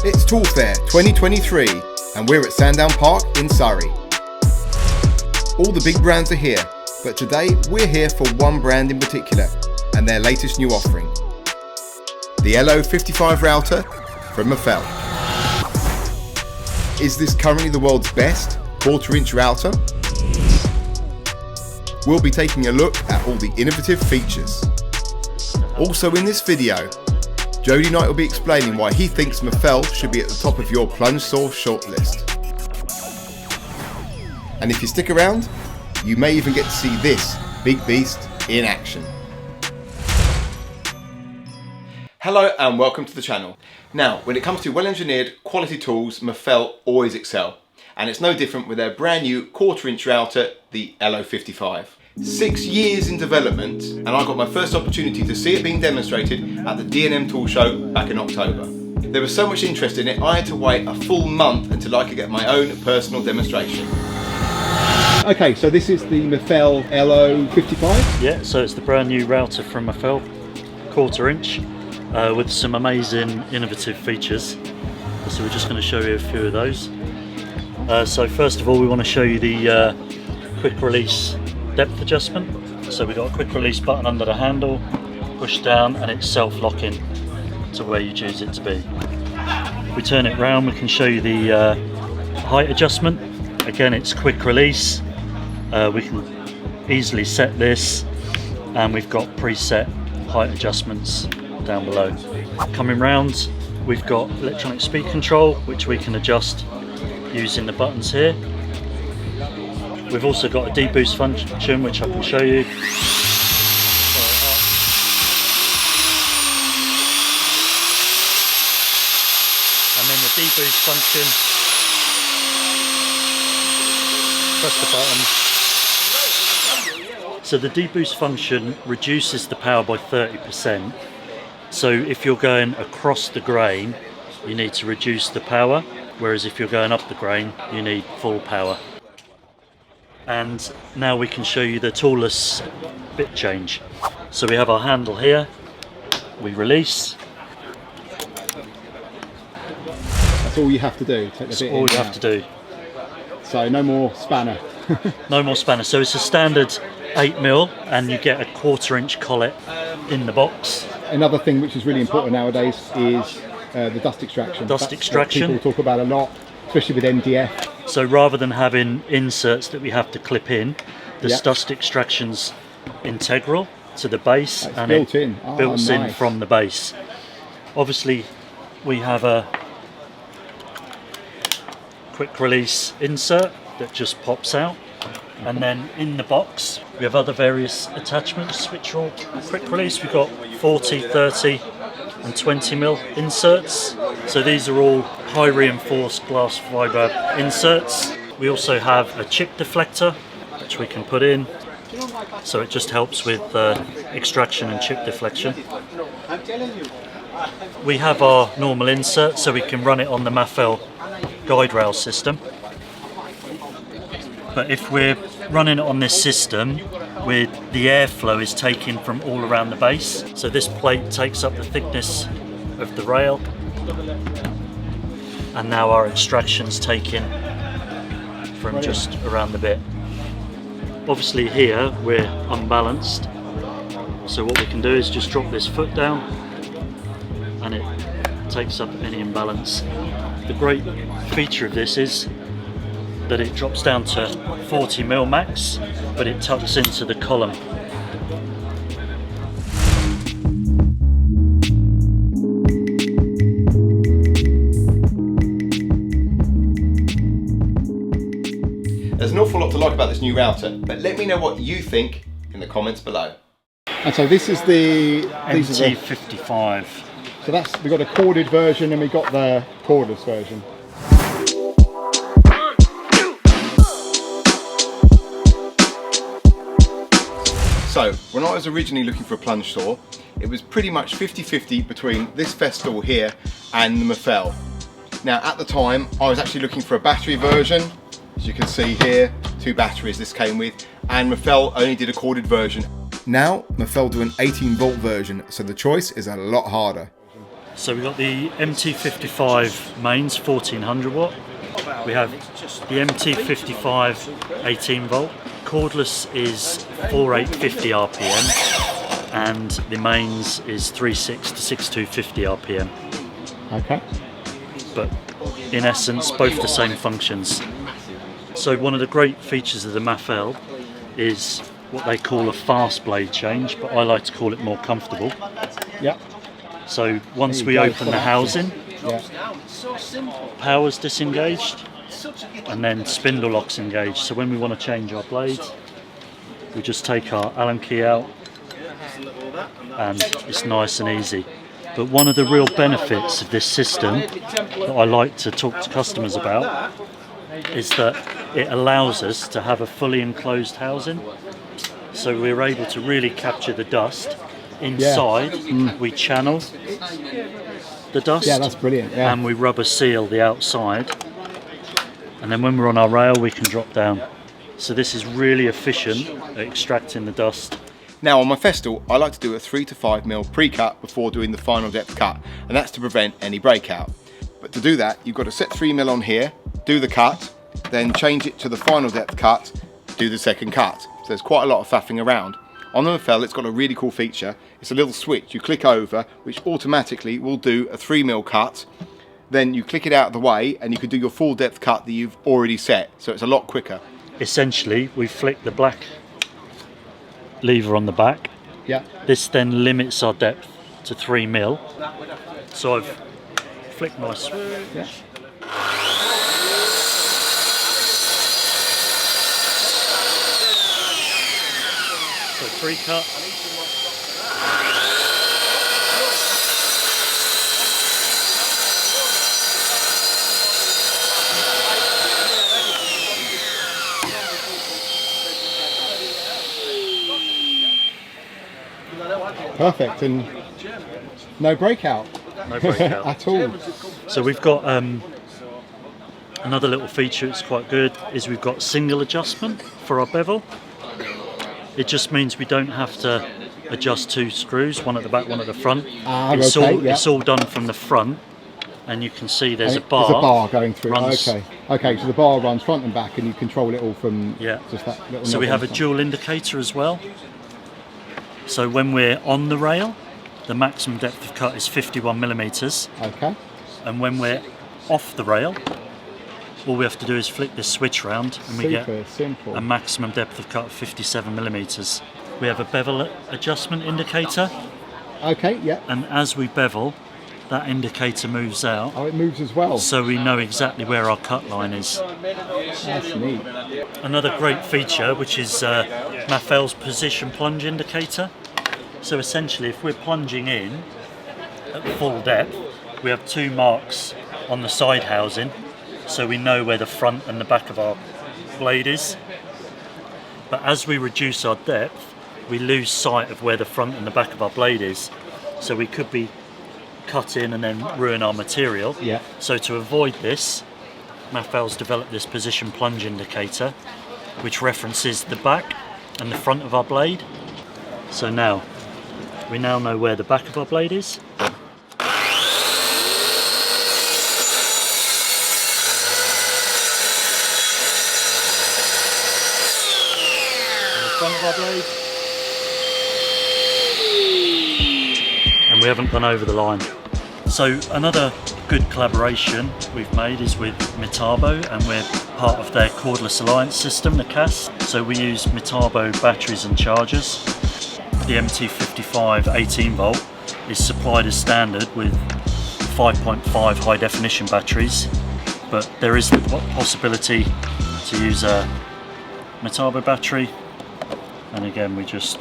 It's Toolfair 2023 and we're at Sandown Park in Surrey. All the big brands are here, but today we're here for one brand in particular and their latest new offering. The LO55 router from Mafell. Is this currently the world's best 1/4-inch router? We'll be taking a look at all the innovative features. Also in this video, Jody Knight will be explaining why he thinks Mafell should be at the top of your plunge saw shortlist. And if you stick around, you may even get to see this big beast in action. Hello and welcome to the channel. Now, when it comes to well-engineered quality tools, Mafell always excel. And it's no different with their brand new 1/4-inch router, the LO55. 6 years in development, and I got my first opportunity to see it being demonstrated at the D&M Tool Show back in October. There was so much interest in it, I had to wait a full month until I could get my own personal demonstration. Okay, so this is the Mafell LO55? Yeah, so it's the brand new router from Mafell, 1/4-inch, with some amazing innovative features. So we're just going to show you a few of those. So first of all, we want to show you the quick release depth adjustment. So we've got a quick release button under the handle, push down and it's self-locking to where you choose it to be. If we turn it round, we can show you the height adjustment. Again, it's quick release. We can easily set this, and we've got preset height adjustments down below. Coming round, we've got electronic speed control, which we can adjust using the buttons here. We've also got a deboost function, which I can show you. And then the deboost function, press the button. So the deboost function reduces the power by 30%. So if you're going across the grain, you need to reduce the power, whereas if you're going up the grain, you need full power. And now we can show you the toolless bit change. So we have our handle here, we release. That's all you have to do, take the That's bit all in you now. have to do. So no more spanner. No more spanner. So it's a standard 8mm and you get a 1/4-inch collet in the box. Another thing which is really important nowadays is the dust extraction. Dust extraction. What people talk about a lot, especially with MDF. So rather than having inserts that we have to clip in, the Yep. dust extraction's integral to the base. It's and built it in. Oh, built in nice. from the base. Obviously we have a quick release insert that just pops out, and then in the box we have other various attachments which are all quick release. We've got 40, 30 and 20mm inserts. So these are all high reinforced glass fibre inserts. We also have a chip deflector which we can put in, so it just helps with extraction and chip deflection. We have our normal insert, so we can run it on the Mafell guide rail system. But if we're running it on this system, the airflow is taken from all around the base. So this plate takes up the thickness of the rail, and now our extraction's taken from just around the bit. Obviously here we're unbalanced, so what we can do is just drop this foot down and it takes up any imbalance. The great feature of this is that it drops down to 40mm max, but it tucks into the column. There's an awful lot to like about this new router, but let me know what you think in the comments below. And so this is the MT55. So we've got a corded version and we've got the cordless version. So, when I was originally looking for a plunge saw, it was pretty much 50-50 between this Festool here and the Mafell. Now, at the time, I was actually looking for a battery version. As you can see here, 2 batteries this came with, and Mafell only did a corded version. Now, Mafell do an 18-volt version, so the choice is a lot harder. So we've got the MT55 mains 1400 watt. We have the MT55 18 volt. Cordless is 4850 RPM and the mains is 36 to 6250 RPM. Okay. But in essence both the same functions. So one of the great features of the Mafell is what they call a fast blade change, but I like to call it more comfortable. Yep. So once we open the housing, Yeah. power's disengaged and then spindle lock's engaged. So when we want to change our blades, we just take our Allen key out and it's nice and easy. But one of the real benefits of this system that I like to talk to customers about is that it allows us to have a fully enclosed housing. So we're able to really capture the dust. Inside, we channel the dust. Yeah, that's brilliant. Yeah. And we rubber seal the outside. And then when we're on our rail, we can drop down. So this is really efficient at extracting the dust. Now on my Festool, I like to do a 3 to 5 mil pre-cut before doing the final depth cut, and that's to prevent any breakout. But to do that, you've got to set 3 mil on here, do the cut, then change it to the final depth cut, do the second cut. So there's quite a lot of faffing around. On the Mafell, it's got a really cool feature. It's a little switch you click over, which automatically will do a 3 mil cut. Then you click it out of the way and you can do your full depth cut that you've already set. So it's a lot quicker. Essentially, we flick the black lever on the back. Yeah. This then limits our depth to 3 mil. So I've flicked my switch. Yeah. So pre-cut. Perfect, and no breakout. No breakout. At all. So we've got another little feature that's quite good is we've got single adjustment for our bevel. It just means we don't have to adjust 2 screws, one at the back, one at the front. It's all done from the front, and you can see there's a bar. There's a bar going through. Runs, Okay, so the bar runs front and back, and you control it all from just that little. So we have a dual indicator as well. So when we're on the rail, the maximum depth of cut is 51 millimeters. Okay. And when we're off the rail, all we have to do is flick this switch round and we get simple. a maximum depth of cut of 57 millimeters. We have a bevel adjustment indicator. Okay, yeah. And as we bevel, that indicator moves out. Oh, it moves as well. So we know exactly where our cut line is. That's neat. Another great feature, which is Mafell's position plunge indicator. So essentially, if we're plunging in at full depth, we have 2 marks on the side housing, so we know where the front and the back of our blade is. But as we reduce our depth, we lose sight of where the front and the back of our blade is. So we could be cut in and then ruin our material. Yeah. So to avoid this, Mafell's developed this position plunge indicator, which references the back and the front of our blade. So now, we now know where the back of our blade is. And the front of our blade. And we haven't gone over the line. So another good collaboration we've made is with Metabo, and we're part of their cordless alliance system, the CAS. So we use Metabo batteries and chargers. The MT55 18 volt is supplied as standard with 5.5 high definition batteries, but there is the possibility to use a Metabo battery, and again we just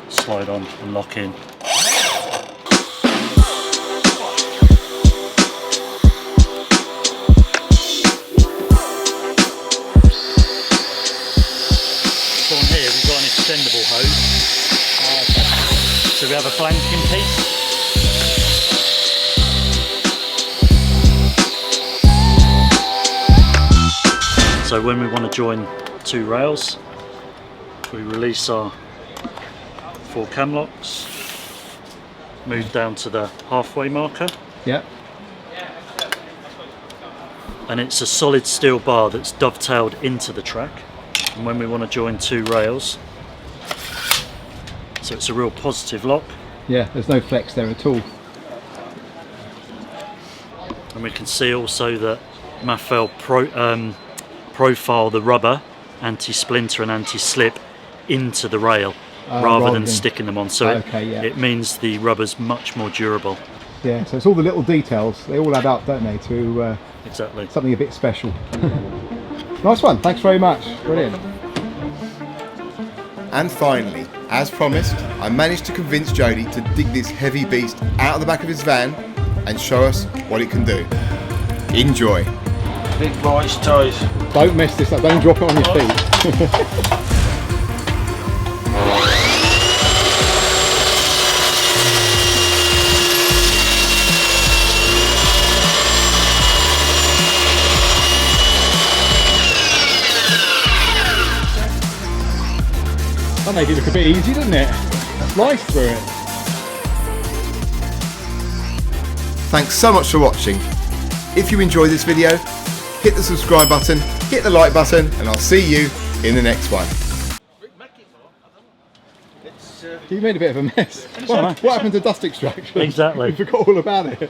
slide on and lock in. So on here we've got an extendable hose. So we have a flanking piece. So when we want to join 2 rails, we release our 4 cam locks, move down to the halfway marker. Yeah. And it's a solid steel bar that's dovetailed into the track. And when we want to join two rails, so it's a real positive lock. Yeah, there's no flex there at all. And we can see also that Mafell profile the rubber anti-splinter and anti-slip into the rail rather than sticking them on. So it means the rubber's much more durable. Yeah, so it's all the little details. They all add up, don't they, to exactly something a bit special. Nice one. Thanks very much. Brilliant. And finally, as promised, I managed to convince Jody to dig this heavy beast out of the back of his van and show us what it can do. Enjoy. Big boys toys. Don't mess this up. Don't drop it on your feet. That made it look a bit easy, didn't it? Slice through it. Thanks so much for watching. If you enjoyed this video, hit the subscribe button, hit the like button, and I'll see you in the next one. You made a bit of a mess. What happened to dust extraction? Exactly. We forgot all about it.